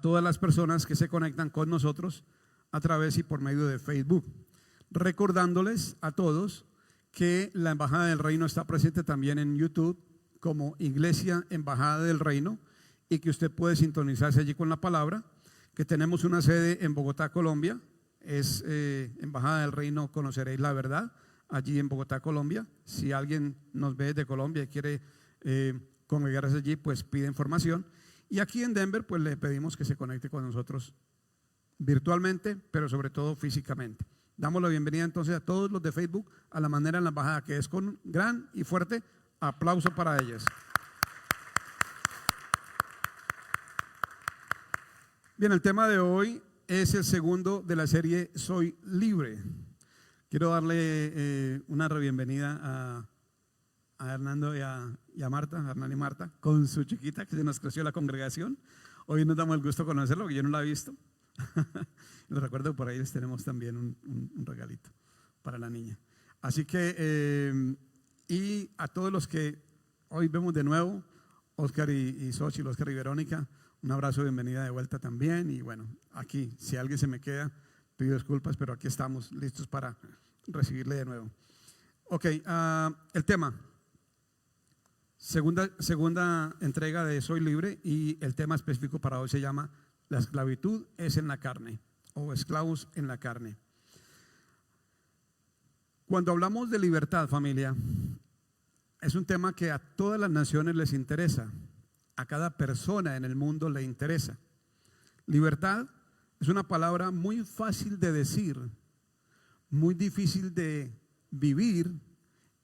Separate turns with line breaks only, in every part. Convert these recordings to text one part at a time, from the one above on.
todas las personas que se conectan con nosotros a través y por medio de Facebook. Recordándoles a todos que la Embajada del Reino está presente también en YouTube como Iglesia Embajada del Reino, y que usted puede sintonizarse allí con la palabra, que tenemos una sede en Bogotá, Colombia, es Embajada del Reino Conoceréis la Verdad, allí en Bogotá, Colombia. Si alguien nos ve de Colombia y quiere congregarse allí, pues pide información. Y aquí en Denver, pues le pedimos que se conecte con nosotros virtualmente, pero sobre todo físicamente. Damos la bienvenida entonces a todos los de Facebook a la manera en la embajada, que es con un gran y fuerte aplauso para ellas. Bien, el tema de hoy es el segundo de la serie Soy Libre. Quiero darle una bienvenida a Hernando y a Marta, a Hernán y Marta, con su chiquita que se nos creció la congregación. Hoy nos damos el gusto de conocerlo, que yo no la he visto. Les recuerdo que por ahí les tenemos también un regalito para la niña. Así que, y a todos los que hoy vemos de nuevo, Oscar y Xochitl, Oscar y Verónica, un abrazo de bienvenida de vuelta también. Y bueno, aquí, si alguien se me queda, pido disculpas, pero aquí estamos listos para recibirle de nuevo. Ok, el tema, segunda entrega de Soy Libre, y el tema específico para hoy se llama La esclavitud es en la carne, o esclavos en la carne. Cuando hablamos de libertad, familia, es un tema que a todas las naciones les interesa, a cada persona en el mundo le interesa. Libertad es una palabra muy fácil de decir, muy difícil de vivir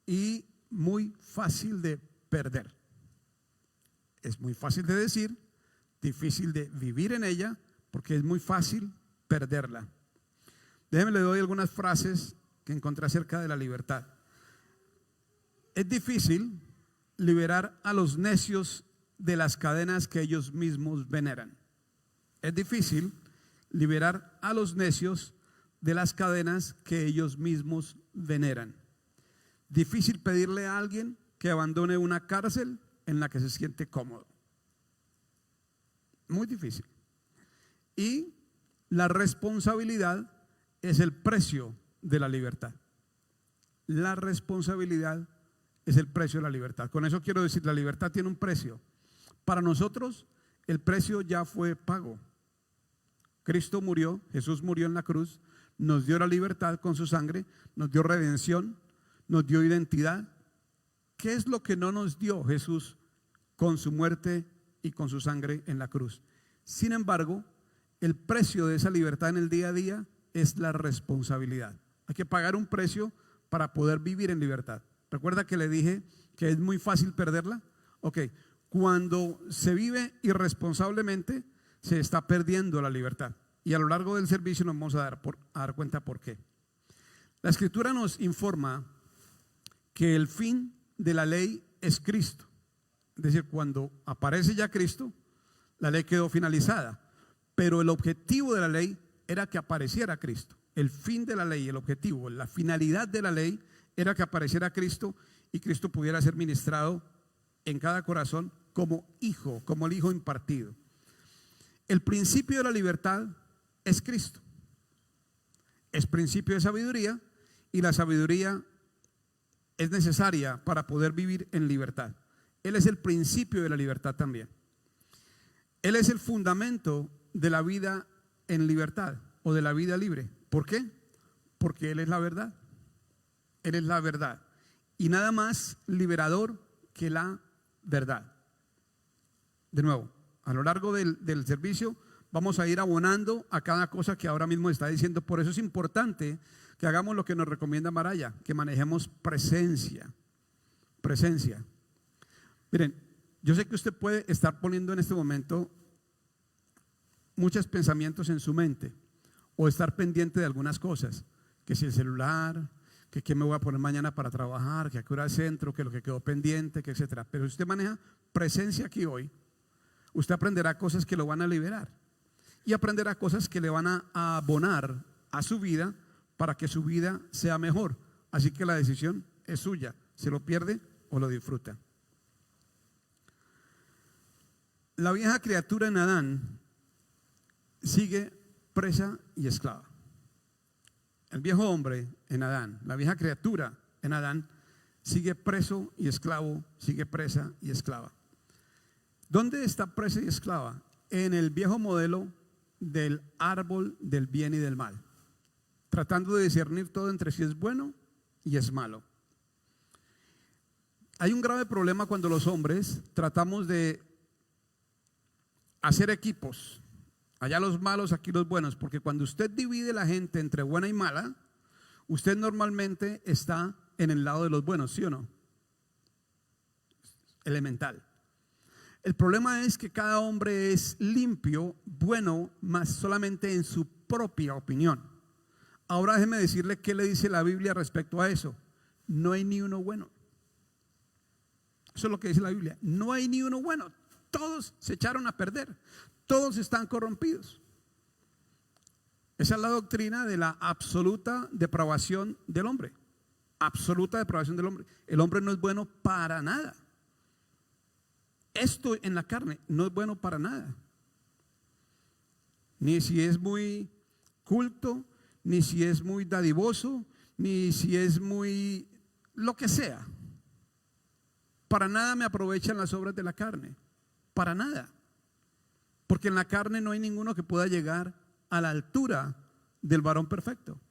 y muy fácil de perder. Es muy fácil de decir, difícil de vivir en ella, porque es muy fácil perderla. Déjenme le doy algunas frases que encontré acerca de la libertad. Es difícil liberar a los necios de las cadenas que ellos mismos veneran. Es difícil liberar a los necios de las cadenas que ellos mismos veneran. Difícil pedirle a alguien que abandone una cárcel en la que se siente cómodo. Muy difícil. Y la responsabilidad es el precio de la libertad. La responsabilidad es el precio de la libertad. Con eso quiero decir, la libertad tiene un precio. Para nosotros el precio ya fue pago. Cristo murió, Jesús murió en la cruz, nos dio la libertad con su sangre, nos dio redención, nos dio identidad. ¿Qué es lo que no nos dio Jesús con su muerte y con su sangre en la cruz? Sin embargo, el precio de esa libertad en el día a día es la responsabilidad. Hay que pagar un precio para poder vivir en libertad. ¿Recuerda que le dije que es muy fácil perderla? Ok, cuando se vive irresponsablemente, se está perdiendo la libertad. Y a lo largo del servicio nos vamos a dar cuenta por qué. La Escritura nos informa que el fin de la ley es Cristo. Es decir, cuando aparece ya Cristo, la ley quedó finalizada. Pero el objetivo de la ley era que apareciera Cristo. El fin de la ley, el objetivo, la finalidad de la ley era que apareciera Cristo y Cristo pudiera ser ministrado en cada corazón como hijo, como el hijo impartido. El principio de la libertad es Cristo. Es principio de sabiduría, y la sabiduría es necesaria para poder vivir en libertad. Él es el principio de la libertad también. Él es el fundamento de la vida en libertad o de la vida libre. ¿Por qué? Porque Él es la verdad. Él es la verdad. Y nada más liberador que la verdad. De nuevo, a lo largo del servicio vamos a ir abonando a cada cosa que ahora mismo está diciendo. Por eso es importante que hagamos lo que nos recomienda Maraya, que manejemos presencia. Presencia. Miren, yo sé que usted puede estar poniendo en este momento muchos pensamientos en su mente, o estar pendiente de algunas cosas, que si el celular, que qué me voy a poner mañana para trabajar, que a qué hora el centro, que lo que quedó pendiente, que etcétera. Pero si usted maneja presencia aquí hoy, usted aprenderá cosas que lo van a liberar y aprenderá cosas que le van a abonar a su vida para que su vida sea mejor. Así que la decisión es suya, se lo pierde o lo disfruta. La vieja criatura en Adán sigue presa y esclava. El viejo hombre en Adán, la vieja criatura en Adán, sigue preso y esclavo, sigue presa y esclava. ¿Dónde está presa y esclava? En el viejo modelo del árbol del bien y del mal, tratando de discernir todo entre si es bueno y es malo. Hay un grave problema cuando los hombres tratamos de hacer equipos, allá los malos, aquí los buenos, porque cuando usted divide la gente entre buena y mala, usted normalmente está en el lado de los buenos, ¿sí o no? Elemental. El problema es que cada hombre es limpio, bueno, más solamente en su propia opinión. Ahora déjeme decirle qué le dice la Biblia respecto a eso. No hay ni uno bueno. Eso es lo que dice la Biblia. No hay ni uno bueno. Todos se echaron a perder. Todos están corrompidos. Esa es la doctrina de la absoluta depravación del hombre. Absoluta depravación del hombre. El hombre no es bueno para nada. Esto en la carne no es bueno para nada. Ni si es muy culto, ni si es muy dadivoso, ni si es muy lo que sea. Para nada me aprovechan las obras de la carne. Para nada. Porque en la carne no hay ninguno que pueda llegar a la altura del varón perfecto.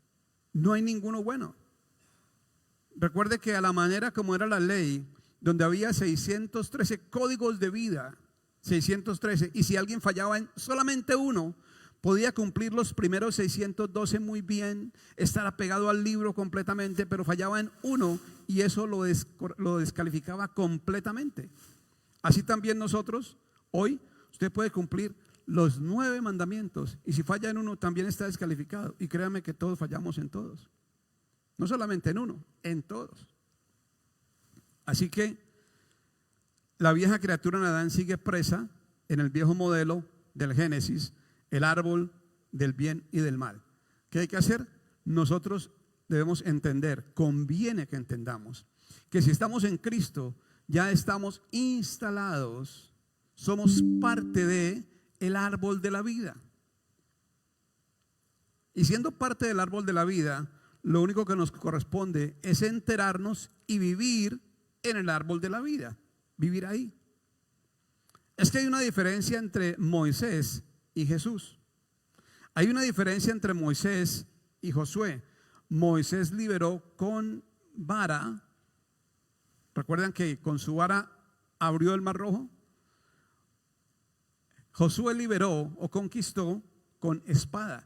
No hay ninguno bueno. Recuerde que a la manera como era la ley, donde había 613 códigos de vida, 613, y si alguien fallaba en solamente uno, podía cumplir los primeros 612 muy bien, estar apegado al libro completamente, pero fallaba en uno y eso lo descalificaba completamente. Así también nosotros, hoy, usted puede cumplir los 9 mandamientos y si falla en uno también está descalificado. Y créame que todos fallamos en todos. No solamente en uno, en todos. Así que la vieja criatura en Adán sigue presa en el viejo modelo del Génesis, el árbol del bien y del mal. ¿Qué hay que hacer? Nosotros debemos entender, conviene que entendamos, que si estamos en Cristo, ya estamos instalados, somos parte de el árbol de la vida. Y siendo parte del árbol de la vida, lo único que nos corresponde es enterarnos y vivir en el árbol de la vida, vivir ahí. Es que hay una diferencia entre Moisés y Jesús. Hay una diferencia entre Moisés y Josué. Moisés liberó con vara. ¿Recuerdan que con su vara abrió el mar rojo? Josué liberó o conquistó con espada.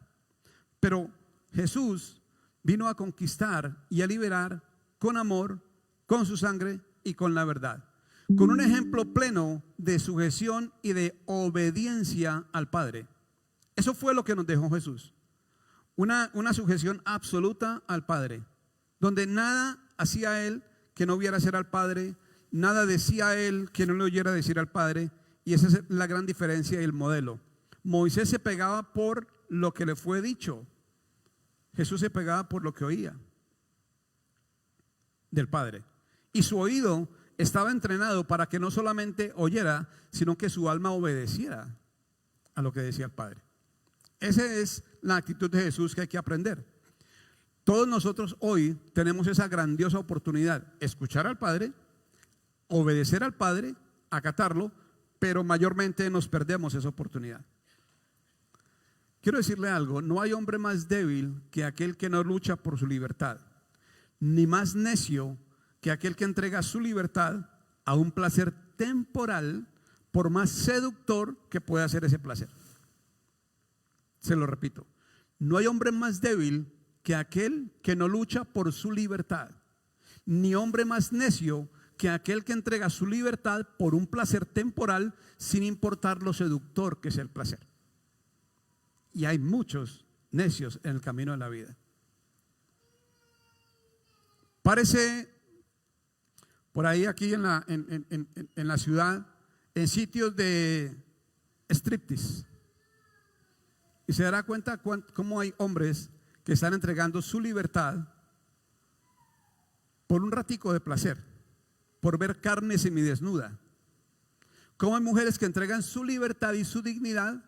Pero Jesús vino a conquistar y a liberar con amor, con su sangre y con la verdad. Con un ejemplo pleno de sujeción y de obediencia al Padre. Eso fue lo que nos dejó Jesús. Una sujeción absoluta al Padre, donde nada hacía Él que no viera hacer al Padre, nada decía Él que no le oyera decir al Padre. Y esa es la gran diferencia y el modelo. Moisés se pegaba por lo que le fue dicho. Jesús se pegaba por lo que oía del Padre. Y su oído estaba entrenado para que no solamente oyera, sino que su alma obedeciera a lo que decía el Padre. Esa es la actitud de Jesús que hay que aprender. Todos nosotros hoy tenemos esa grandiosa oportunidad: escuchar al Padre, obedecer al Padre, acatarlo, pero mayormente nos perdemos esa oportunidad. Quiero decirle algo: no hay hombre más débil que aquel que no lucha por su libertad, ni más necio que aquel que entrega su libertad a un placer temporal, por más seductor que pueda ser ese placer. Se lo repito: no hay hombre más débil que aquel que no lucha por su libertad, ni hombre más necio que aquel que entrega su libertad por un placer temporal, sin importar lo seductor que sea el placer. Y hay muchos necios en el camino de la vida. Parece por ahí aquí en la ciudad, en sitios de striptease, y se dará cuenta cómo hay hombres que están entregando su libertad por un ratico de placer, por ver carne semidesnuda. Cómo hay mujeres que entregan su libertad y su dignidad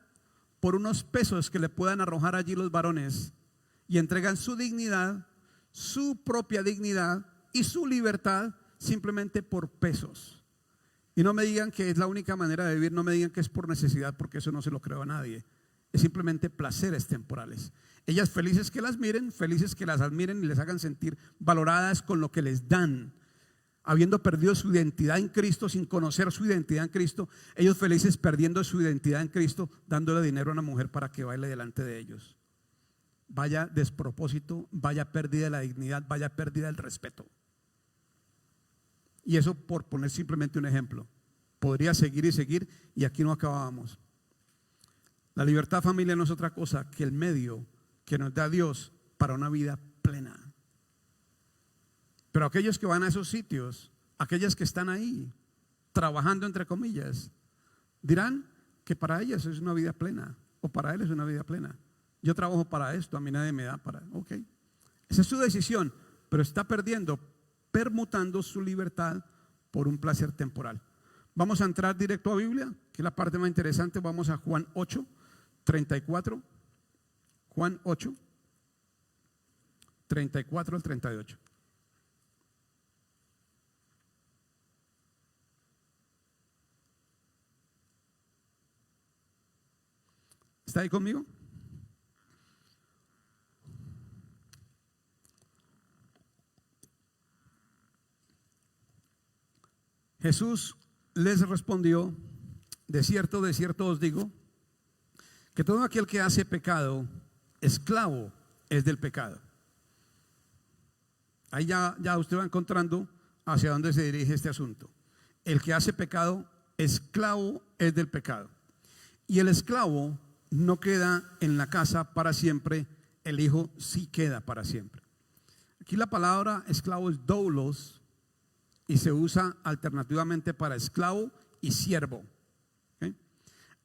por unos pesos que le puedan arrojar allí los varones y entregan su dignidad, su propia dignidad y su libertad simplemente por pesos. Y no me digan que es la única manera de vivir, no me digan que es por necesidad, porque eso no se lo creo a nadie. Es simplemente placeres temporales. Ellas felices que las miren, felices que las admiren y les hagan sentir valoradas con lo que les dan. Habiendo perdido su identidad en Cristo, sin conocer su identidad en Cristo, ellos felices perdiendo su identidad en Cristo, dándole dinero a una mujer para que baile delante de ellos. Vaya despropósito, vaya pérdida de la dignidad, vaya pérdida del respeto. Y eso por poner simplemente un ejemplo. Podría seguir y seguir y aquí no acabábamos. La libertad, familia, no es otra cosa que el medio que nos da Dios para una vida plena. Pero aquellos que van a esos sitios, aquellas que están ahí, trabajando entre comillas, dirán que para ellas es una vida plena o para él es una vida plena. Yo trabajo para esto, a mí nadie me da para, ok. Esa es su decisión, pero está permutando su libertad por un placer temporal. Vamos a entrar directo a Biblia, que es la parte más interesante. Vamos a Juan 8, 34. Juan 8, 34 al 38. ¿Está ahí conmigo? Jesús les respondió: de cierto os digo, que todo aquel que hace pecado, esclavo es del pecado. Ahí ya usted va encontrando hacia dónde se dirige este asunto. El que hace pecado, esclavo es del pecado. Y el esclavo no queda en la casa para siempre, el hijo sí queda para siempre. Aquí la palabra esclavo es doulos y se usa alternativamente para esclavo y siervo. ¿Okay?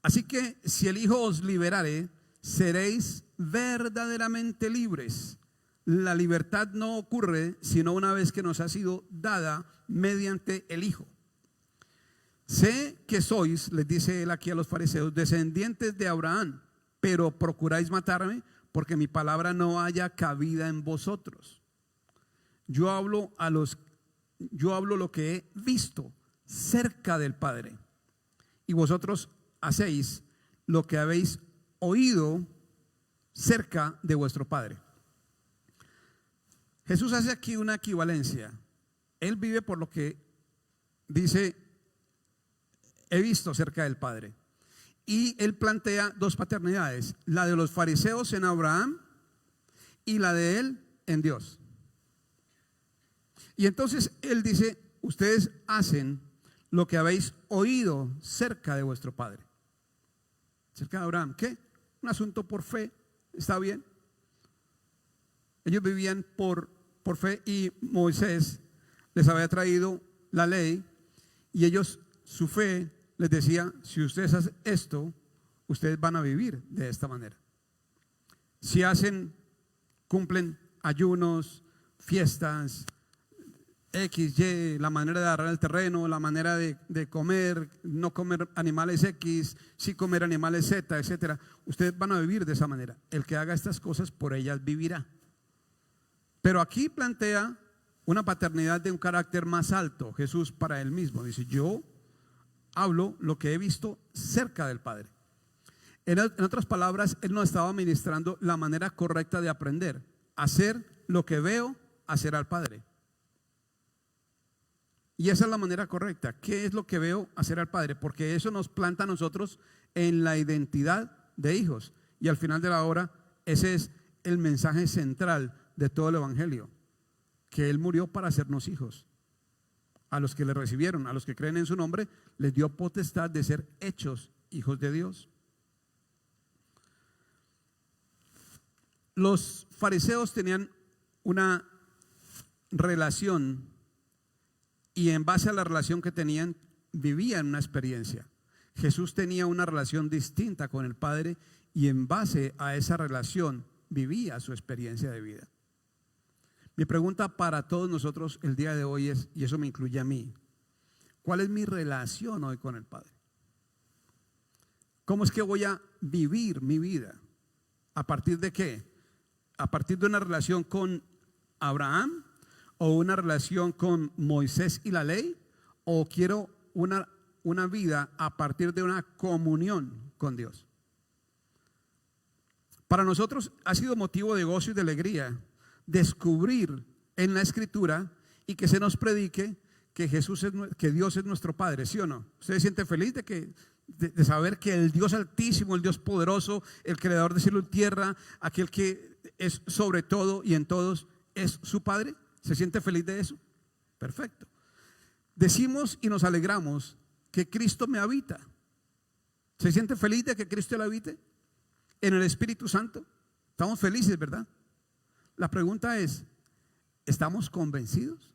Así que si el hijo os liberare, seréis verdaderamente libres. La libertad no ocurre sino una vez que nos ha sido dada mediante el hijo. Sé que sois, les dice él aquí a los fariseos, descendientes de Abraham, pero procuráis matarme porque mi palabra no haya cabida en vosotros. Yo hablo lo que he visto cerca del Padre, y vosotros hacéis lo que habéis oído cerca de vuestro Padre. Jesús hace aquí una equivalencia. Él vive por lo que dice: he visto cerca del Padre. Y él plantea dos paternidades: la de los fariseos en Abraham y la de él en Dios. Y entonces él dice: ustedes hacen lo que habéis oído cerca de vuestro padre. Cerca de Abraham, ¿qué? Un asunto por fe, está bien. Ellos vivían por fe, y Moisés les había traído la ley, y ellos, su fe les decía: si ustedes hacen esto, ustedes van a vivir de esta manera. Si cumplen ayunos, fiestas, X, Y, la manera de agarrar el terreno, la manera de comer, no comer animales X, sí comer animales Z, etcétera. Ustedes van a vivir de esa manera. El que haga estas cosas, por ellas vivirá. Pero aquí plantea una paternidad de un carácter más alto. Jesús para él mismo dice: yo hablo lo que he visto cerca del Padre. En otras palabras, él nos estaba ministrando la manera correcta de aprender: hacer lo que veo hacer al Padre. Y esa es la manera correcta. ¿Qué es lo que veo hacer al Padre? Porque eso nos planta a nosotros en la identidad de hijos. Y al final de la hora, ese es el mensaje central de todo el Evangelio: que Él murió para hacernos hijos. A los que le recibieron, a los que creen en su nombre, les dio potestad de ser hechos hijos de Dios. Los fariseos tenían una relación, y en base a la relación que tenían, vivían una experiencia. Jesús tenía una relación distinta con el Padre, y en base a esa relación vivía su experiencia de vida. Mi pregunta para todos nosotros el día de hoy es, y eso me incluye a mí: ¿cuál es mi relación hoy con el Padre? ¿Cómo es que voy a vivir mi vida. ¿A partir de qué? ¿A partir de una relación con Abraham o una relación con Moisés y la ley? ¿O quiero una vida a partir de una comunión con Dios? Para nosotros ha sido motivo de gozo y de alegría descubrir en la Escritura y que se nos predique que que Dios es nuestro Padre, ¿sí o no? ¿Usted se siente feliz de saber que el Dios Altísimo, el Dios poderoso, el creador de cielo y tierra, aquel que es sobre todo y en todos, es su Padre? ¿Se siente feliz de eso? Perfecto. Decimos y nos alegramos que Cristo me habita. ¿Se siente feliz de que Cristo le habite en el Espíritu Santo? Estamos felices, ¿verdad? La pregunta es, ¿estamos convencidos?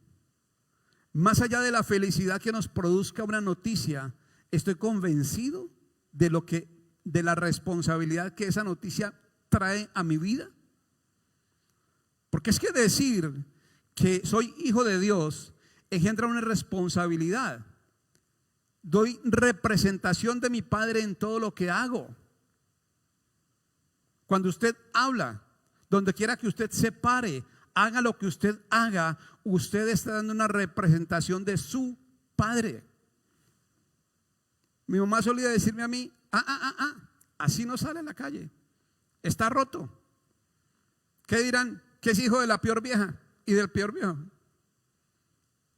Más allá de la felicidad que nos produzca una noticia, ¿estoy convencido de la responsabilidad que esa noticia trae a mi vida? Porque es que decir que soy hijo de Dios engendra una responsabilidad. Doy representación de mi Padre en todo lo que hago. Cuando usted habla, donde quiera que usted se pare, haga lo que usted haga, usted está dando una representación de su Padre. Mi mamá solía decirme a mí, así no sale a la calle, está roto. ¿Qué dirán? Que es hijo de la peor vieja y del peor viejo.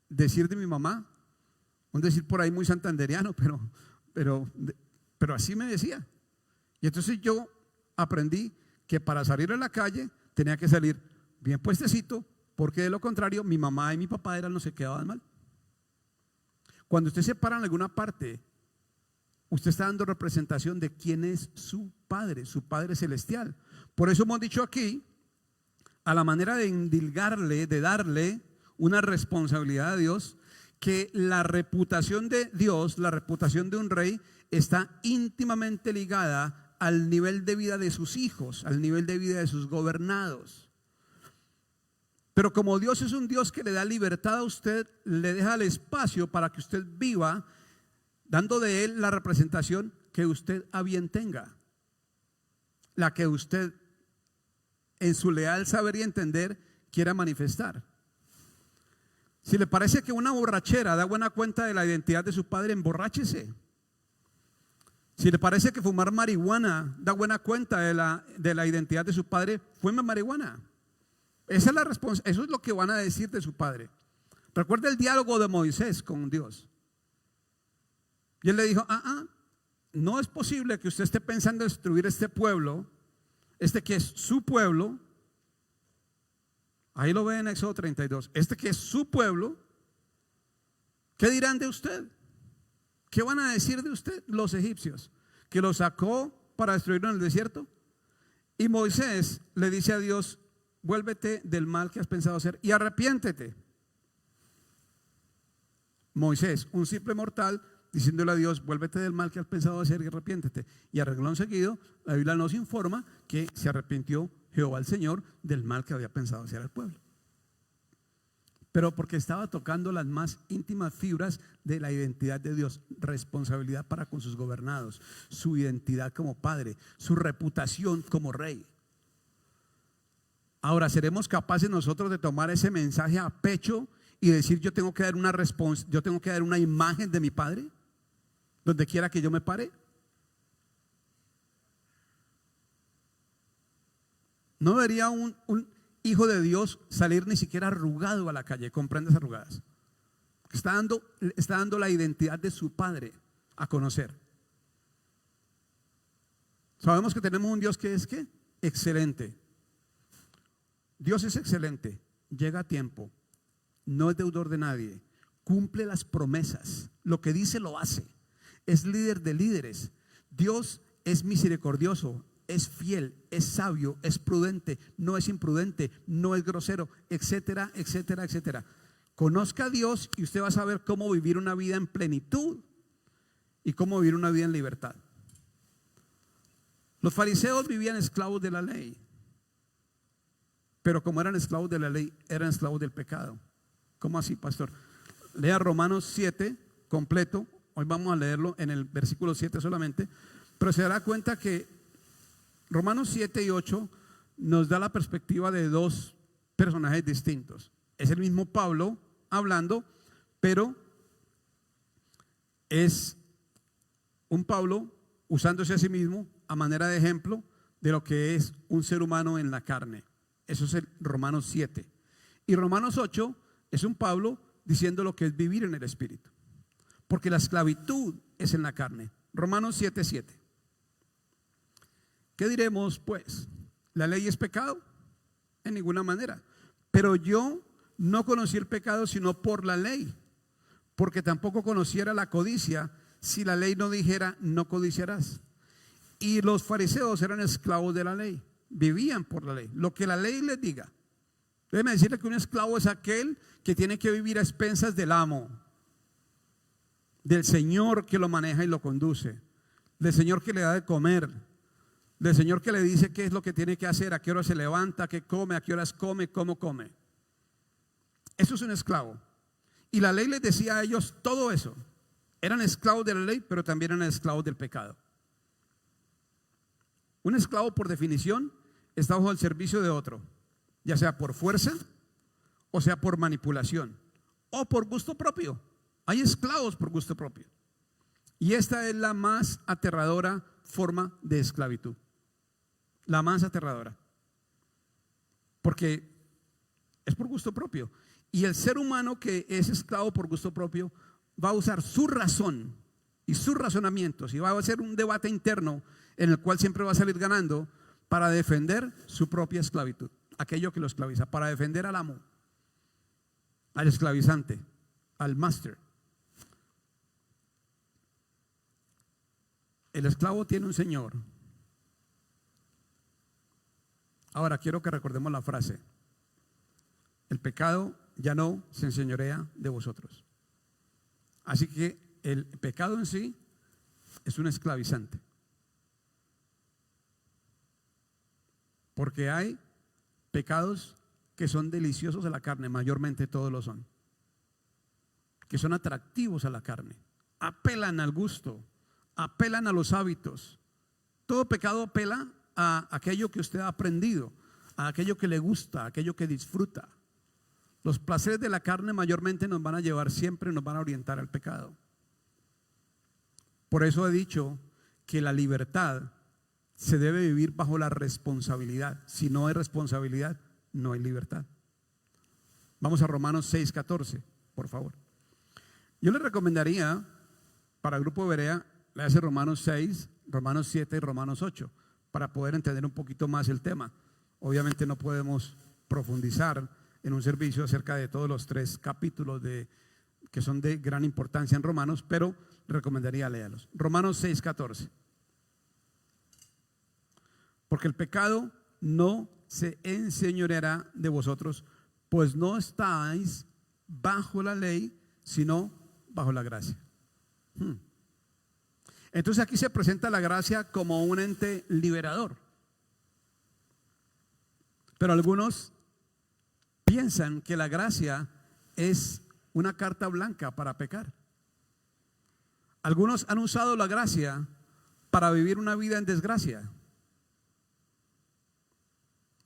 Decir de mi mamá, un decir por ahí muy santanderiano, pero así me decía. Y entonces yo aprendí que para salir a la calle tenía que salir bien puestecito, porque de lo contrario mi mamá y mi papá eran los que quedaban mal. Cuando usted se para en alguna parte, usted está dando representación de quién es su Padre celestial. Por eso hemos dicho aquí, a la manera de indilgarle, de darle una responsabilidad a Dios, que la reputación de Dios, la reputación de un rey, está íntimamente ligada al nivel de vida de sus hijos, al nivel de vida de sus gobernados. Pero como Dios es un Dios que le da libertad a usted, le deja el espacio para que usted viva, dando de Él la representación que usted a bien tenga, la que usted en su leal saber y entender quiera manifestar. Si le parece que una borrachera da buena cuenta de la identidad de su padre, emborráchese. Si le parece que fumar marihuana da buena cuenta de la identidad de su padre, fume marihuana. Esa es la responsabilidad. Eso es lo que van a decir de su padre. Recuerda el diálogo de Moisés con Dios. Y él le dijo, no es posible que usted esté pensando en destruir este pueblo, que es su pueblo. Ahí lo ve en Éxodo 32. Que es su pueblo. ¿Qué dirán de usted? ¿Qué van a decir de usted los egipcios? ¿Que lo sacó para destruirlo en el desierto? Y Moisés le dice a Dios, vuélvete del mal que has pensado hacer y arrepiéntete. Moisés, un simple mortal, diciéndole a Dios, vuélvete del mal que has pensado hacer y arrepiéntete. Y a renglón seguido, la Biblia nos informa que se arrepintió Jehová el Señor del mal que había pensado hacer al pueblo. Pero porque estaba tocando las más íntimas fibras de la identidad de Dios, responsabilidad para con sus gobernados, su identidad como padre, su reputación como rey. Ahora, ¿seremos capaces nosotros de tomar ese mensaje a pecho y decir yo tengo que dar una imagen de mi Padre donde quiera que yo me pare? No debería un hijo de Dios salir ni siquiera arrugado a la calle con prendas arrugadas. Está dando la identidad de su Padre a conocer. Sabemos que tenemos un Dios que es ¿qué? Excelente. Dios es excelente, llega a tiempo, no es deudor de nadie, cumple las promesas, lo que dice lo hace, es líder de líderes. Dios es misericordioso, es fiel, es sabio, es prudente, no es imprudente, no es grosero, etcétera, etcétera, etcétera. Conozca a Dios y usted va a saber cómo vivir una vida en plenitud y cómo vivir una vida en libertad. Los fariseos vivían esclavos de la ley. Pero como eran esclavos de la ley, eran esclavos del pecado. ¿Cómo así, pastor? Lea Romanos 7 completo. Hoy vamos a leerlo en el versículo 7 solamente. Pero se dará cuenta que Romanos 7 y 8 nos da la perspectiva de dos personajes distintos. Es el mismo Pablo hablando, pero es un Pablo usándose a sí mismo a manera de ejemplo de lo que es un ser humano en la carne. Eso es el Romanos 7. Y Romanos 8 es un Pablo diciendo lo que es vivir en el Espíritu. Porque la esclavitud es en la carne. Romanos 7:7. ¿Qué diremos pues? ¿La ley es pecado? En ninguna manera. Pero yo no conocí el pecado sino por la ley, porque tampoco conociera la codicia si la ley no dijera no codiciarás. Y los fariseos eran esclavos de la ley, vivían por la ley, lo que la ley les diga. Déjeme decirle que un esclavo es aquel que tiene que vivir a expensas del amo, del Señor que lo maneja y lo conduce, del Señor que le da de comer, del Señor que le dice qué es lo que tiene que hacer, a qué hora se levanta, qué come, a qué horas come, cómo come. Eso es un esclavo. Y la ley les decía a ellos todo eso. Eran esclavos de la ley, pero también eran esclavos del pecado. Un esclavo, por definición, está bajo el servicio de otro, ya sea por fuerza, o sea por manipulación, o por gusto propio. Hay esclavos por gusto propio. Y esta es la más aterradora forma de esclavitud. La más aterradora. Porque es por gusto propio. Y el ser humano que es esclavo por gusto propio va a usar su razón y sus razonamientos y va a hacer un debate interno en el cual siempre va a salir ganando para defender su propia esclavitud, aquello que lo esclaviza, para defender al amo, al esclavizante, al máster. El esclavo tiene un señor. Ahora quiero que recordemos la frase: el pecado ya no se enseñorea de vosotros. Así que el pecado en sí es un esclavizante. Porque hay pecados que son deliciosos a la carne, mayormente todos lo son, que son atractivos a la carne, apelan al gusto, apelan a los hábitos. Todo pecado apela a aquello que usted ha aprendido, a aquello que le gusta, a aquello que disfruta. Los placeres de la carne mayormente nos van a llevar siempre, nos van a orientar al pecado. Por eso he dicho que la libertad se debe vivir bajo la responsabilidad. Si no hay responsabilidad, no hay libertad. Vamos a Romanos 6:14, por favor. Yo le recomendaría para el grupo de Berea, léase Romanos 6, Romanos 7 y Romanos 8, para poder entender un poquito más el tema. Obviamente no podemos profundizar en un servicio acerca de todos los 3 capítulos que son de gran importancia en Romanos, pero recomendaría léalos. Romanos 6:14. Porque el pecado no se enseñoreará de vosotros, pues no estáis bajo la ley, sino bajo la gracia. Entonces aquí se presenta la gracia como un ente liberador. Pero algunos piensan que la gracia es una carta blanca para pecar. Algunos han usado la gracia para vivir una vida en desgracia.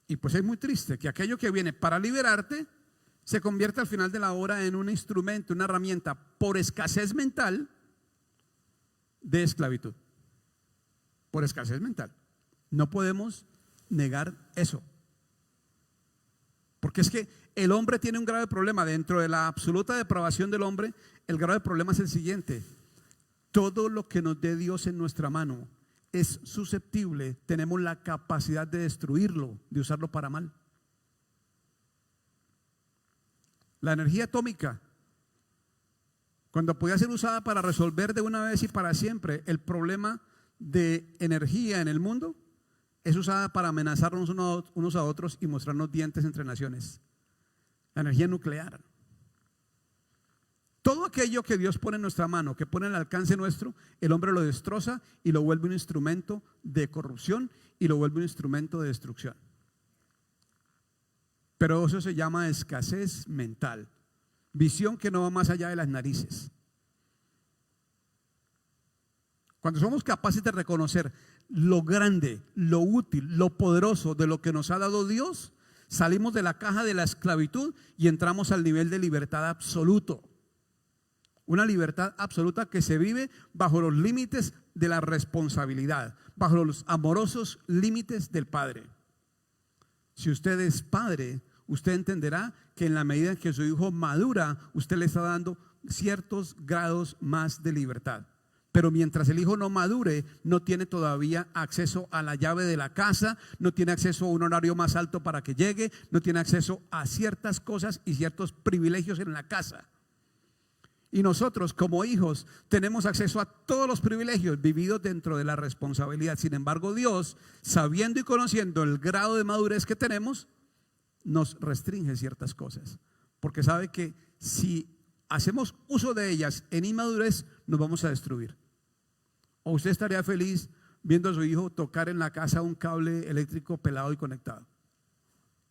Y pues es muy triste que aquello que viene para liberarte se convierte al final de la hora en un instrumento, una herramienta por escasez mental de esclavitud. Por escasez mental. No podemos negar eso. Porque es que el hombre tiene un grave problema. Dentro de la absoluta depravación del hombre, el grave problema es el siguiente: todo lo que nos dé Dios en nuestra mano es susceptible, tenemos la capacidad de destruirlo, de usarlo para mal. La energía atómica, cuando podía ser usada para resolver de una vez y para siempre el problema de energía en el mundo, es usada para amenazarnos unos a otros y mostrarnos dientes entre naciones. La energía nuclear. Todo aquello que Dios pone en nuestra mano, que pone al alcance nuestro, el hombre lo destroza y lo vuelve un instrumento de corrupción y lo vuelve un instrumento de destrucción. Pero eso se llama escasez mental, visión que no va más allá de las narices. Cuando somos capaces de reconocer lo grande, lo útil, lo poderoso de lo que nos ha dado Dios, salimos de la caja de la esclavitud y entramos al nivel de libertad absoluto. Una libertad absoluta que se vive bajo los límites de la responsabilidad, bajo los amorosos límites del Padre. Si usted es padre, usted entenderá que en la medida en que su hijo madura, usted le está dando ciertos grados más de libertad. Pero mientras el hijo no madure, no tiene todavía acceso a la llave de la casa, no tiene acceso a un horario más alto para que llegue, no tiene acceso a ciertas cosas y ciertos privilegios en la casa. Y nosotros como hijos tenemos acceso a todos los privilegios vividos dentro de la responsabilidad. Sin embargo, Dios, sabiendo y conociendo el grado de madurez que tenemos, nos restringe ciertas cosas, porque sabe que si hacemos uso de ellas en inmadurez, nos vamos a destruir. ¿O usted estaría feliz viendo a su hijo tocar en la casa un cable eléctrico pelado y conectado?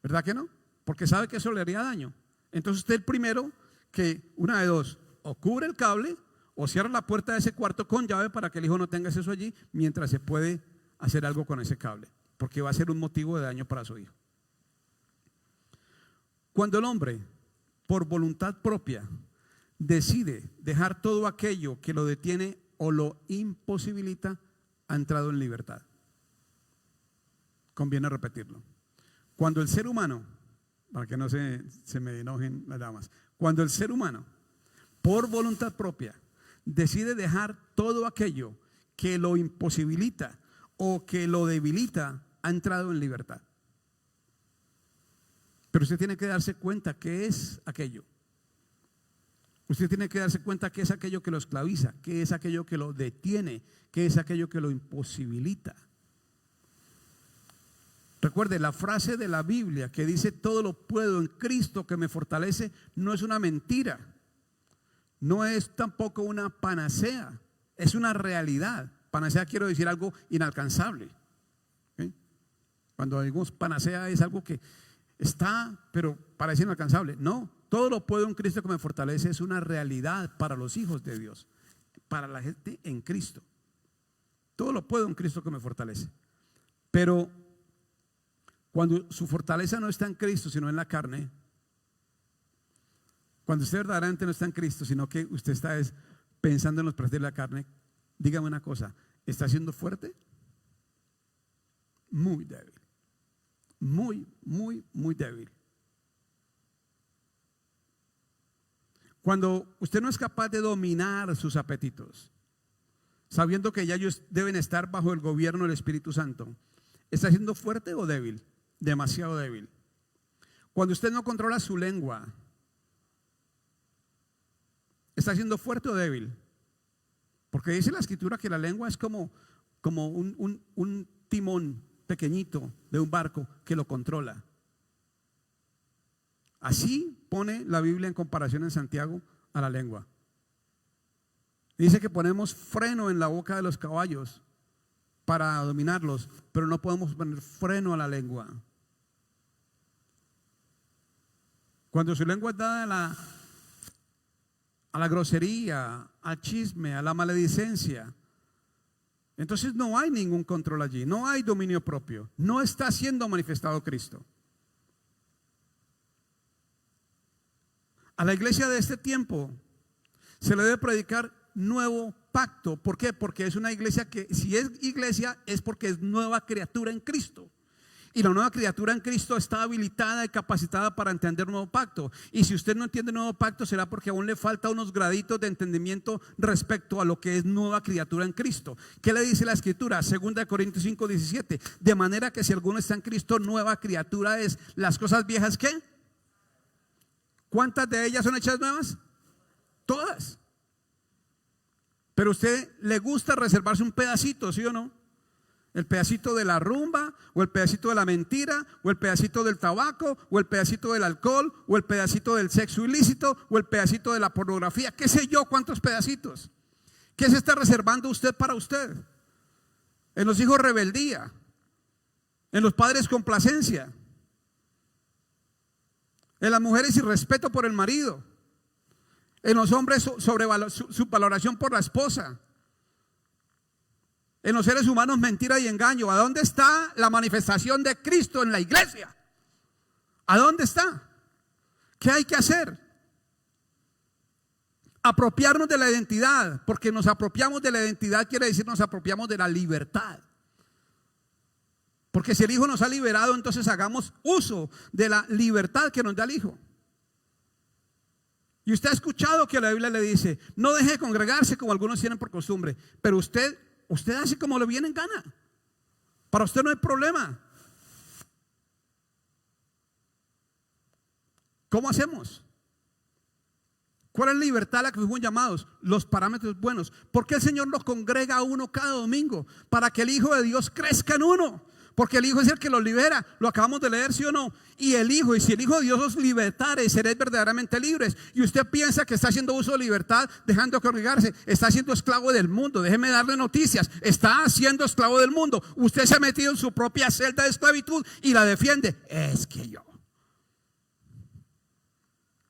¿Verdad que no? Porque sabe que eso le haría daño. Entonces usted el primero que, una de dos, o cubre el cable o cierra la puerta de ese cuarto con llave para que el hijo no tenga acceso allí mientras se puede hacer algo con ese cable, porque va a ser un motivo de daño para su hijo. Cuando el hombre, por voluntad propia, decide dejar todo aquello que lo detiene o lo imposibilita, ha entrado en libertad. Conviene repetirlo. Cuando el ser humano, para que no se me enojen las damas, cuando el ser humano, por voluntad propia, decide dejar todo aquello que lo imposibilita o que lo debilita, ha entrado en libertad. Pero usted tiene que darse cuenta que es aquello. Usted tiene que darse cuenta que es aquello que lo esclaviza, que es aquello que lo detiene, que es aquello que lo imposibilita. Recuerde, la frase de la Biblia que dice todo lo puedo en Cristo que me fortalece, no es una mentira, no es tampoco una panacea, es una realidad. Panacea quiero decir algo inalcanzable. ¿Sí? Cuando decimos panacea es algo que está, pero parece inalcanzable. No, todo lo puedo en Cristo que me fortalece es una realidad para los hijos de Dios, para la gente en Cristo. Todo lo puedo en Cristo que me fortalece. Pero cuando su fortaleza no está en Cristo, sino en la carne, cuando usted verdaderamente no está en Cristo, sino que usted está pensando en los placeres de la carne, dígame una cosa, ¿está siendo fuerte? Muy débil. Muy, muy, muy débil. Cuando usted no es capaz de dominar sus apetitos, sabiendo que ya ellos deben estar bajo el gobierno del Espíritu Santo, ¿está siendo fuerte o débil? Demasiado débil. Cuando usted no controla su lengua, ¿está siendo fuerte o débil? Porque dice la Escritura que la lengua es como un timón pequeñito de un barco que lo controla. Así pone la Biblia en comparación en Santiago a la lengua. Dice que ponemos freno en la boca de los caballos para dominarlos, pero no podemos poner freno a la lengua. Cuando su lengua es dada a la grosería, al chisme, a la maledicencia, entonces no hay ningún control allí, no hay dominio propio, no está siendo manifestado Cristo. A la iglesia de este tiempo se le debe predicar nuevo pacto. ¿Por qué? Porque es una iglesia que, si es iglesia, es porque es nueva criatura en Cristo. Y la nueva criatura en Cristo está habilitada y capacitada para entender un nuevo pacto. Y si usted no entiende nuevo pacto, será porque aún le falta unos graditos de entendimiento respecto a lo que es nueva criatura en Cristo. ¿Qué le dice la Escritura? 2 Corintios 5:17. De manera que si alguno está en Cristo, nueva criatura es. Las cosas viejas, ¿qué? ¿Cuántas de ellas son hechas nuevas? Todas. Pero a usted le gusta reservarse un pedacito, ¿sí o no? El pedacito de la rumba, o el pedacito de la mentira, o el pedacito del tabaco, o el pedacito del alcohol, o el pedacito del sexo ilícito, o el pedacito de la pornografía, qué sé yo, cuántos pedacitos. ¿Qué se está reservando usted para usted? En los hijos rebeldía, en los padres complacencia, en las mujeres irrespeto por el marido, en los hombres subvaloración por la esposa, En los seres humanos mentira y engaño. ¿A dónde está la manifestación de Cristo en la iglesia? ¿A dónde está? ¿Qué hay que hacer? Apropiarnos de la identidad, porque nos apropiamos de la identidad quiere decir nos apropiamos de la libertad. Porque si el Hijo nos ha liberado, entonces hagamos uso de la libertad que nos da el Hijo. Y usted ha escuchado que la Biblia le dice, no deje de congregarse como algunos tienen por costumbre, pero usted hace como le viene en gana. Para usted no hay problema. ¿Cómo hacemos? ¿Cuál es la libertad a la que fuimos llamados? Los parámetros buenos. ¿Por qué el Señor nos congrega a uno cada domingo? Para que el Hijo de Dios crezca en uno. Porque el Hijo es el que los libera. Lo acabamos de leer, ¿sí o no? Y si el Hijo de Dios os libertare, seréis verdaderamente libres. Y usted piensa que está haciendo uso de libertad, dejando de congregarse. Está siendo esclavo del mundo. Déjeme darle noticias. Está siendo esclavo del mundo. Usted se ha metido en su propia celda de esclavitud y la defiende. Es que yo.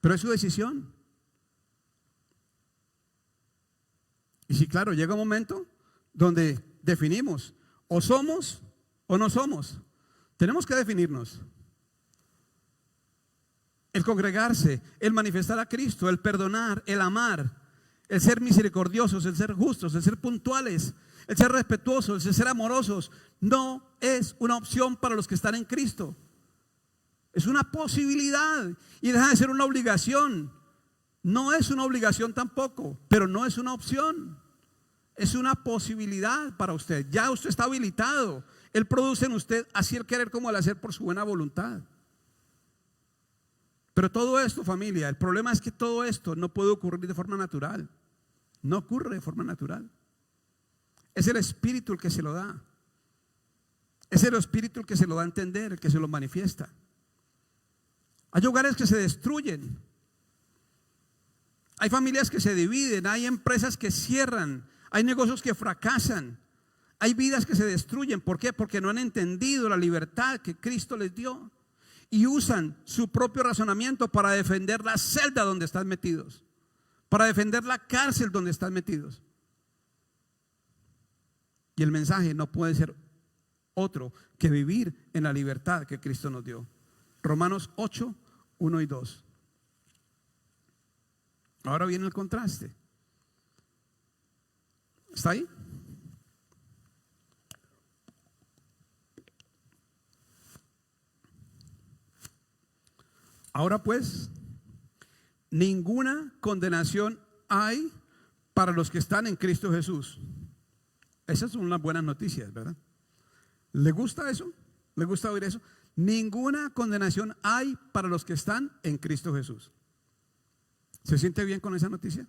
Pero es su decisión. Y sí, claro, llega un momento donde definimos, o somos o no somos. Tenemos que definirnos. El congregarse, el manifestar a Cristo, el perdonar, el amar, el ser misericordiosos, el ser justos, el ser puntuales, el ser respetuosos, el ser amorosos, no es una opción para los que están en Cristo. Es una posibilidad y deja de ser una obligación. No es una obligación tampoco, pero no es una opción. Es una posibilidad para usted. Ya usted está habilitado. Él produce en usted así el querer como el hacer por su buena voluntad. Pero todo esto, familia, el problema es que todo esto no puede ocurrir de forma natural. No ocurre de forma natural. Es el Espíritu el que se lo da. Es el Espíritu el que se lo da a entender, el que se lo manifiesta. Hay hogares que se destruyen. Hay familias que se dividen, hay empresas que cierran, hay negocios que fracasan, hay vidas que se destruyen. ¿Por qué? Porque no han entendido la libertad que Cristo les dio y usan su propio razonamiento para defender la celda donde están metidos, para defender la cárcel donde están metidos. Y el mensaje no puede ser otro que vivir en la libertad que Cristo nos dio. Romanos 8, 1 y 2. Ahora viene el contraste. ¿Está ahí? Ahora pues, ninguna condenación hay para los que están en Cristo Jesús. Esas son unas buenas noticias, ¿verdad? ¿Le gusta eso? ¿Le gusta oír eso? Ninguna condenación hay para los que están en Cristo Jesús. ¿Se siente bien con esa noticia?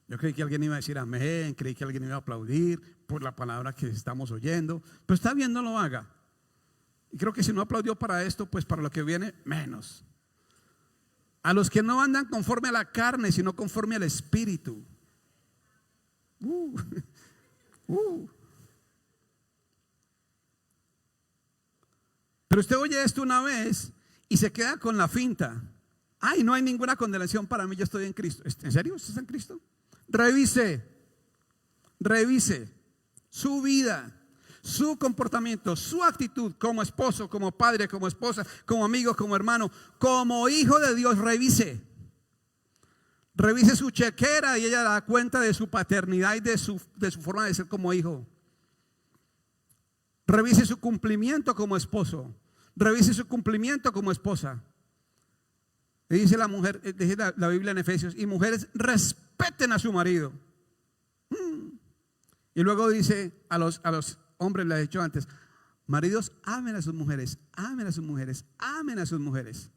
Yo creí que alguien iba a decir amén, creí que alguien iba a aplaudir por la palabra que estamos oyendo, pero está bien, no lo haga. Y creo que si no aplaudió para esto, pues para lo que viene, menos. A los que no andan conforme a la carne, sino conforme al Espíritu. Pero usted oye esto una vez y se queda con la finta. Ay, no hay ninguna condenación para mí, yo estoy en Cristo. ¿En serio? ¿Usted está en Cristo? Revise su vida, su comportamiento, su actitud como esposo, como padre, como esposa, como amigo, como hermano, como hijo de Dios. Revise su chequera y ella da cuenta de su paternidad y de su forma de ser como hijo. Revise su cumplimiento como esposo. Revise su cumplimiento como esposa. Y dice la mujer, dice la Biblia en Efesios, y mujeres respeten a su marido. Y luego dice a los hombres, le he dicho antes, maridos, amen a sus mujeres, amen a sus mujeres, amen a sus mujeres.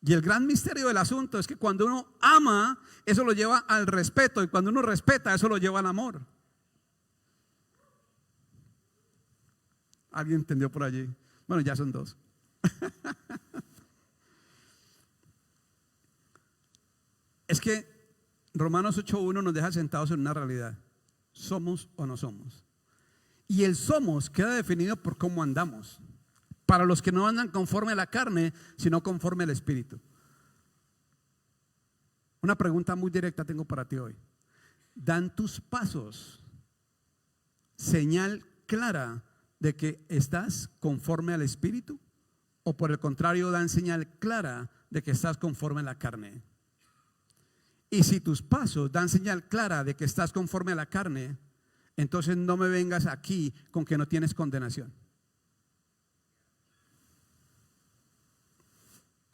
Y el gran misterio del asunto es que cuando uno ama, eso lo lleva al respeto, y cuando uno respeta, eso lo lleva al amor. ¿Alguien entendió por allí? Bueno, ya son dos. Es que Romanos 8:1 nos deja sentados en una realidad. ¿Somos o no somos? Y el somos queda definido por cómo andamos. Para los que no andan conforme a la carne, sino conforme al Espíritu. Una pregunta muy directa tengo para ti hoy. ¿Dan tus pasos señal clara de que estás conforme al Espíritu? ¿O por el contrario dan señal clara de que estás conforme a la carne? Y si tus pasos dan señal clara de que estás conforme a la carne, entonces no me vengas aquí con que no tienes condenación.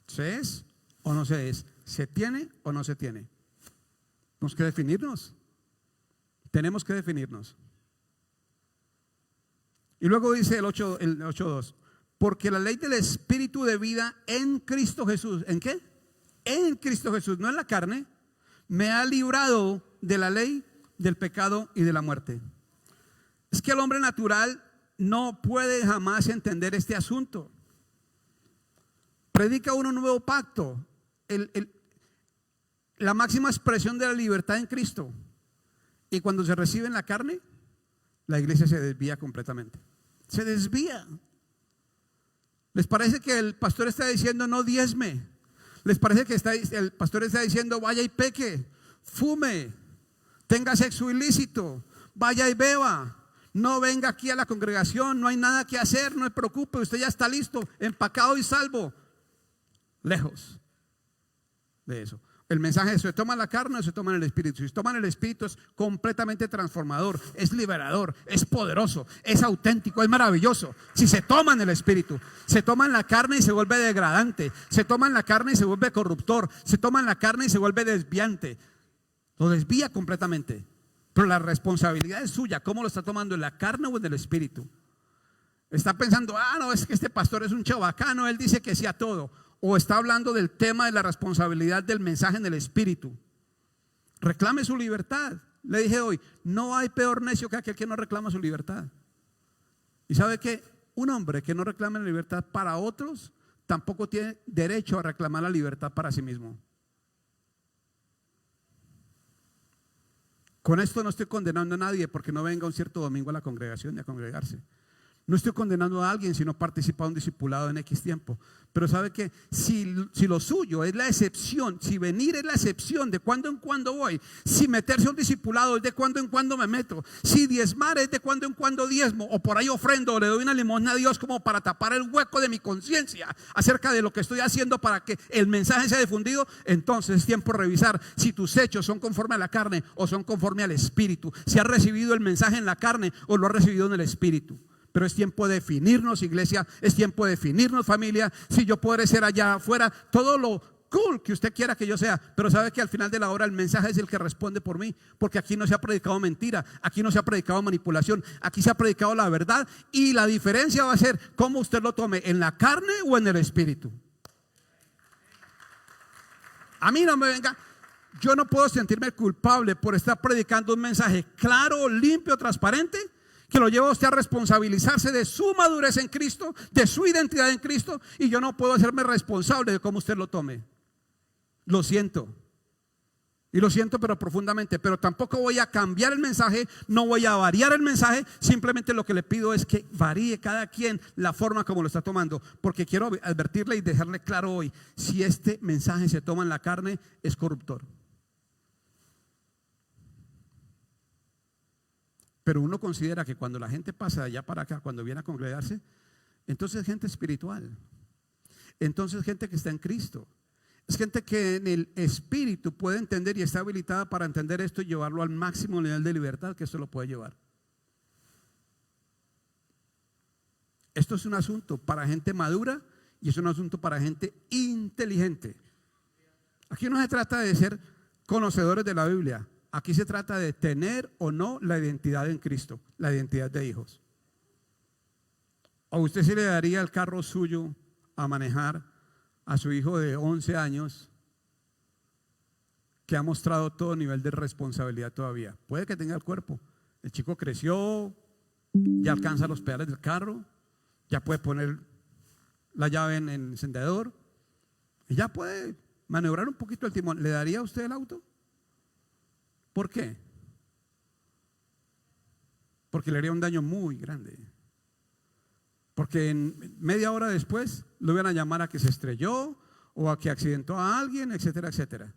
¿Se es o no se es? ¿Se tiene o no se tiene? Tenemos que definirnos. Tenemos que definirnos. Y luego dice el 8.2: porque la ley del Espíritu de vida en Cristo Jesús, ¿en qué? En Cristo Jesús, no en la carne, me ha librado de la ley, del pecado y de la muerte. Es que el hombre natural no puede jamás entender este asunto. Predica uno un nuevo pacto, la máxima expresión de la libertad en Cristo, y cuando se recibe en la carne, la iglesia se desvía completamente. Se desvía. ¿Les parece que el pastor está diciendo no diezme? ¿Les parece que el pastor está diciendo vaya y peque, fume, tenga sexo ilícito, vaya y beba, no venga aquí a la congregación, no hay nada que hacer, no se preocupe, usted ya está listo, empacado y salvo? Lejos de eso. El mensaje es: ¿se toma la carne o se toma en el Espíritu? Si se toma en el Espíritu es completamente transformador, es liberador, es poderoso, es auténtico, es maravilloso. Si se toma en el Espíritu, se toma en la carne y se vuelve degradante, se toma en la carne y se vuelve corruptor, se toma en la carne y se vuelve desviante, lo desvía completamente. Pero la responsabilidad es suya. ¿Cómo lo está tomando, en la carne o en el Espíritu? Está pensando: no, es que este pastor es un chabacano, él dice que sí a todo. O está hablando del tema de la responsabilidad del mensaje en el Espíritu. Reclame su libertad. Le dije hoy: no hay peor necio que aquel que no reclama su libertad. Y sabe que un hombre que no reclama la libertad para otros tampoco tiene derecho a reclamar la libertad para sí mismo. Con esto no estoy condenando a nadie porque no venga un cierto domingo a la congregación y a congregarse. No estoy condenando a alguien si no participa de un discipulado en X tiempo. Pero sabe que si lo suyo es la excepción, si venir es la excepción, de cuando en cuando voy, si meterse a un discipulado es de cuando en cuando me meto, si diezmar es de cuando en cuando diezmo, o por ahí ofrendo, o le doy una limosna a Dios como para tapar el hueco de mi conciencia acerca de lo que estoy haciendo para que el mensaje sea difundido, entonces es tiempo de revisar si tus hechos son conforme a la carne o son conforme al Espíritu, si has recibido el mensaje en la carne o lo has recibido en el Espíritu. Pero es tiempo de definirnos, iglesia, es tiempo de definirnos, familia. Si yo podré ser allá afuera, todo lo cool que usted quiera que yo sea, pero sabe que al final de la hora el mensaje es el que responde por mí, porque aquí no se ha predicado mentira, aquí no se ha predicado manipulación, aquí se ha predicado la verdad, y la diferencia va a ser cómo usted lo tome, en la carne o en el Espíritu. A mí no me venga. Yo no puedo sentirme culpable por estar predicando un mensaje claro, limpio, transparente, que lo lleva a usted a responsabilizarse de su madurez en Cristo, de su identidad en Cristo, y yo no puedo hacerme responsable de cómo usted lo tome. Lo siento. Y lo siento, pero profundamente. Pero tampoco voy a cambiar el mensaje, no voy a variar el mensaje. Simplemente lo que le pido es que varíe cada quien la forma como lo está tomando. Porque quiero advertirle y dejarle claro hoy: si este mensaje se toma en la carne, es corruptor. Pero uno considera que cuando la gente pasa de allá para acá, cuando viene a congregarse, entonces es gente espiritual, entonces gente que está en Cristo, es gente que en el Espíritu puede entender y está habilitada para entender esto y llevarlo al máximo nivel de libertad que esto lo puede llevar. Esto es un asunto para gente madura y es un asunto para gente inteligente. Aquí no se trata de ser conocedores de la Biblia. Aquí se trata de tener o no la identidad en Cristo, la identidad de hijos. ¿O usted se le daría el carro suyo a manejar a su hijo de 11 años que ha mostrado todo nivel de responsabilidad todavía? Puede que tenga el cuerpo. El chico creció, ya alcanza los pedales del carro, ya puede poner la llave en el encendedor y ya puede maniobrar un poquito el timón. ¿Le daría a usted el auto? ¿Por qué? Porque le haría un daño muy grande. Porque en media hora después lo iban a llamar a que se estrelló o a que accidentó a alguien, etcétera, etcétera.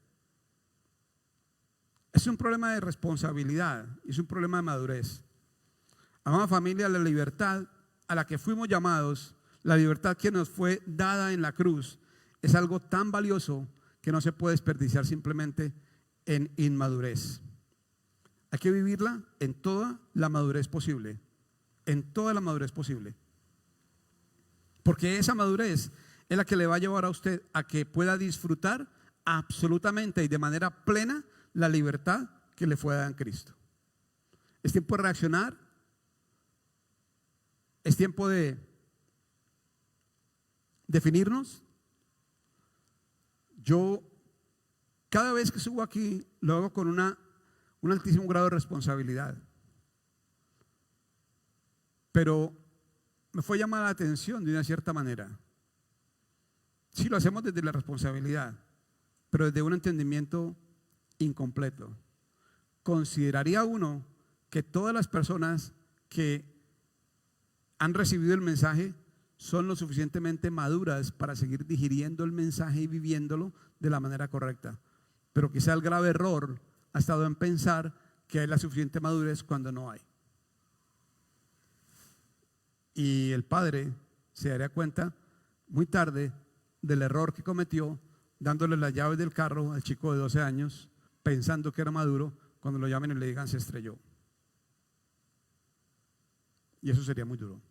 Es un problema de responsabilidad, es un problema de madurez. Amada familia, la libertad a la que fuimos llamados, la libertad que nos fue dada en la cruz, es algo tan valioso que no se puede desperdiciar simplemente en inmadurez. Hay que vivirla en toda la madurez posible, en toda la madurez posible. Porque esa madurez es la que le va a llevar a usted a que pueda disfrutar absolutamente y de manera plena la libertad que le fue dada en Cristo. Es tiempo de reaccionar, es tiempo de definirnos. Yo cada vez que subo aquí lo hago con un altísimo grado de responsabilidad, pero me fue llamada la atención de una cierta manera. Sí, lo hacemos desde la responsabilidad, pero desde un entendimiento incompleto. Consideraría uno que todas las personas que han recibido el mensaje son lo suficientemente maduras para seguir digiriendo el mensaje y viviéndolo de la manera correcta. Pero quizá el grave error ha estado en pensar que hay la suficiente madurez cuando no hay. Y el padre se daría cuenta muy tarde del error que cometió dándole las llaves del carro al chico de 12 años pensando que era maduro, cuando lo llamen y le digan se estrelló. Y eso sería muy duro.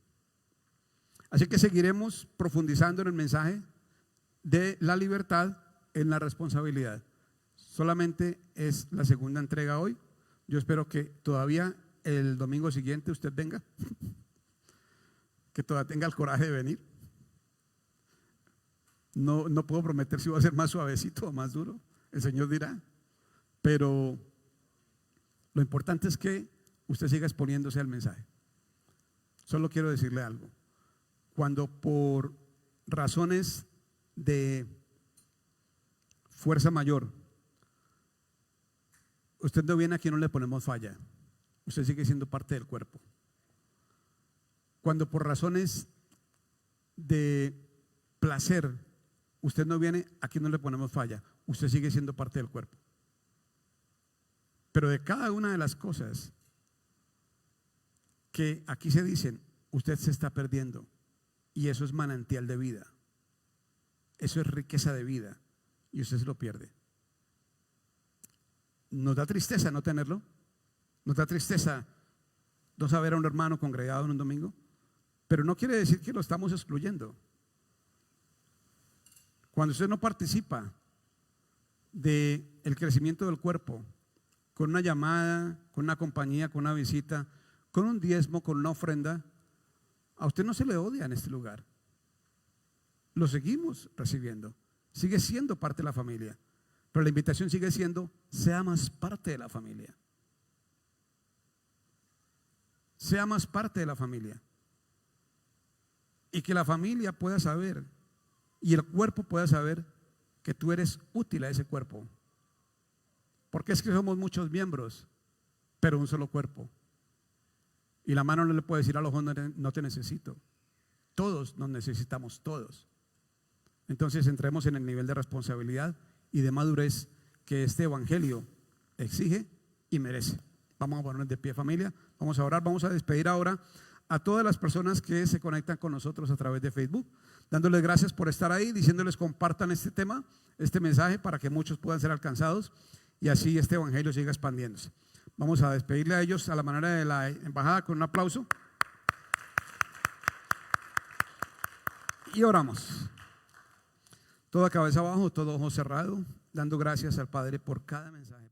Así que seguiremos profundizando en el mensaje de la libertad en la responsabilidad. Solamente es la segunda entrega hoy. Yo espero que todavía el domingo siguiente usted venga, que todavía tenga el coraje de venir. No puedo prometer si va a ser más suavecito o más duro, el Señor dirá, pero lo importante es que usted siga exponiéndose al mensaje. Solo quiero decirle algo: cuando por razones de fuerza mayor usted no viene, aquí no le ponemos falla, usted sigue siendo parte del cuerpo. Cuando por razones de placer usted no viene, aquí no le ponemos falla, usted sigue siendo parte del cuerpo. Pero de cada una de las cosas que aquí se dicen, usted se está perdiendo, y eso es manantial de vida, eso es riqueza de vida, y usted se lo pierde. Nos da tristeza no tenerlo, nos da tristeza no saber a un hermano congregado en un domingo, pero no quiere decir que lo estamos excluyendo. Cuando usted no participa del crecimiento del cuerpo, con una llamada, con una compañía, con una visita, con un diezmo, con una ofrenda, a usted no se le odia en este lugar. Lo seguimos recibiendo, sigue siendo parte de la familia, pero la invitación sigue siendo: sea más parte de la familia. Sea más parte de la familia. Y que la familia pueda saber, y el cuerpo pueda saber, que tú eres útil a ese cuerpo. Porque es que somos muchos miembros, pero un solo cuerpo. Y la mano no le puede decir al ojo: no te necesito. Todos nos necesitamos, todos. Entonces entremos en el nivel de responsabilidad y de madurez que este evangelio exige y merece. Vamos a ponernos de pie, familia, vamos a orar, vamos a despedir ahora a todas las personas que se conectan con nosotros a través de Facebook, dándoles gracias por estar ahí, diciéndoles compartan este tema, este mensaje, para que muchos puedan ser alcanzados y así este evangelio siga expandiéndose. Vamos a despedirle a ellos a la manera de la embajada con un aplauso y oramos. Toda cabeza abajo, todo ojo cerrado, dando gracias al Padre por cada mensaje.